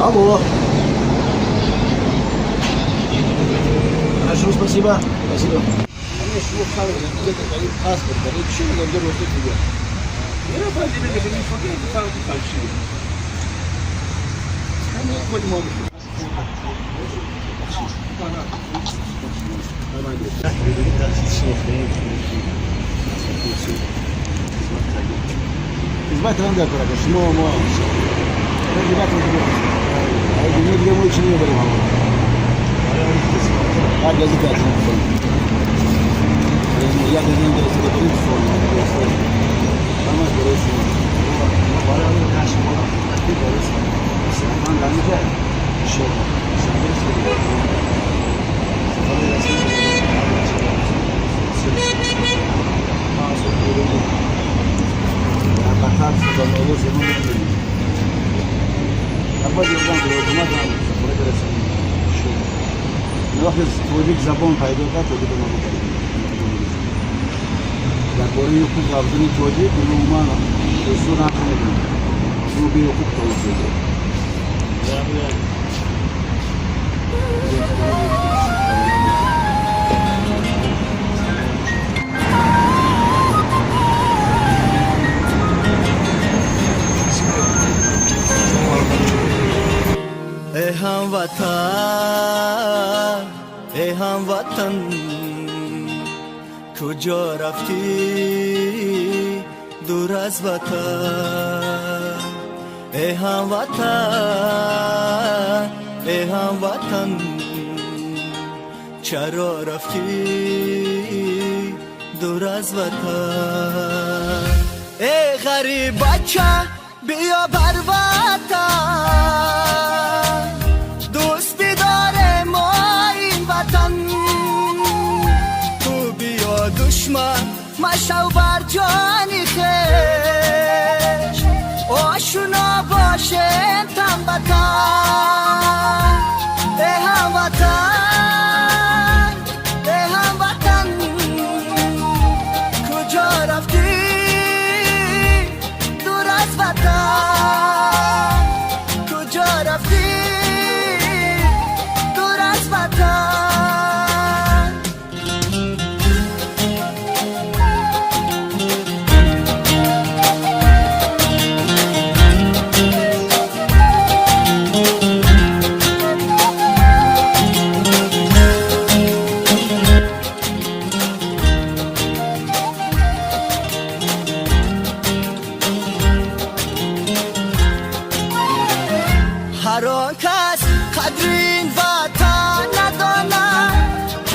Алло. Хорошо, спасибо. Спасибо. Мне шел где-то паспорт, еще не говорю, что тебе. Я пойду, не фотографию, там фальшивый. Они хоть могут. Hizmet randevu yapacak. Şunu mu? Ben hizmet ediyorum. Ay dinle diye mi için yapıyorum ama. Her gazete açın. Ya dediğim gibi size bir sorun. Ama görüyorsun. Para alın karşı olan. Bir görüyorsun. Sen ben de şey. Sen de söylüyorsun. Bakar tutan olur zaman olur. Ama diyorlar ki o zaman da buraya göre şu. Ne vakit çocuk zaman faydalı çocuk olmalı. Ya koruyu hukuk avcının çocuğu bunu umana. Şu rakamı. Bu bir hukuk çalışıyor. ای هموطن کجا رفتی دور از وطن ای هموطن چرا رفتی دور از وطن ای غریب بچه بیا بر وطن دوست داره ما این وطن تو بیا دشمن مشو بر جانی خش آشنا باشیم تن بطن ای هموطن کجا رفتی دور از وطن کجا رفتی دور از وطن هر آن کس قدر این وطن نداند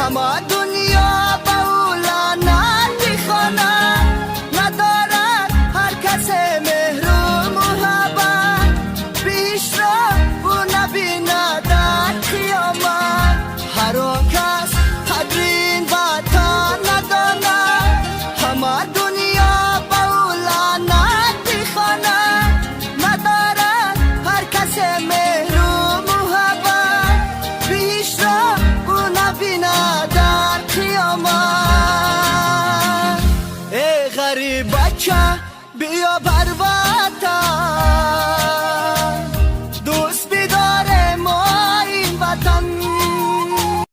همه دنیا به او لعنت می‌خواند ندارد هر کس مهر و محبت بیش را او نبیند در قیامت هر آن کس قدر این وطن نداند همه دنیا به او لعنت می‌خواند ندارد هر کس مهر و محبت بیش را او نبیند در قیامت